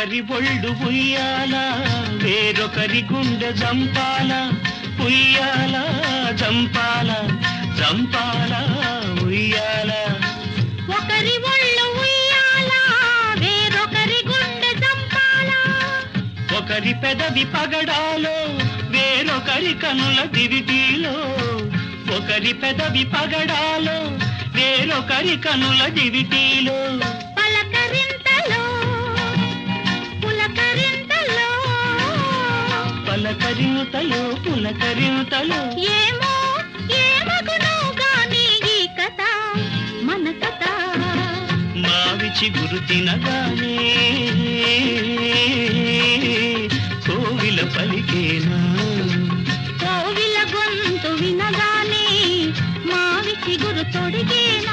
ఒకరి ఒళ్ళు ఉయ్యాల వేరొకరి గుండె జంపాల ఉయ్యాల జంపాల జంపాల ఉయ్యాల ఒకరి ఒళ్ళు ఉయ్యాల వేరొకరి గుండె జంపాల ఒకరి పెదవి పగడాలో వేరొకరి కనుల దివిటీలో ఒకరి పెదవి పగడాలో వేరొకరి కనుల దివిటీలో పలకరింతలో పులకరింతలో పలకరింతలో పులకరింతలో ఏమో ఏమగునో గాని ఈ కథ మన కథ మావి చిగురు తినగానే కోవిల పలికేనా కోవిల గొంతు వినగానే మావి చిగురు తొడిగేనా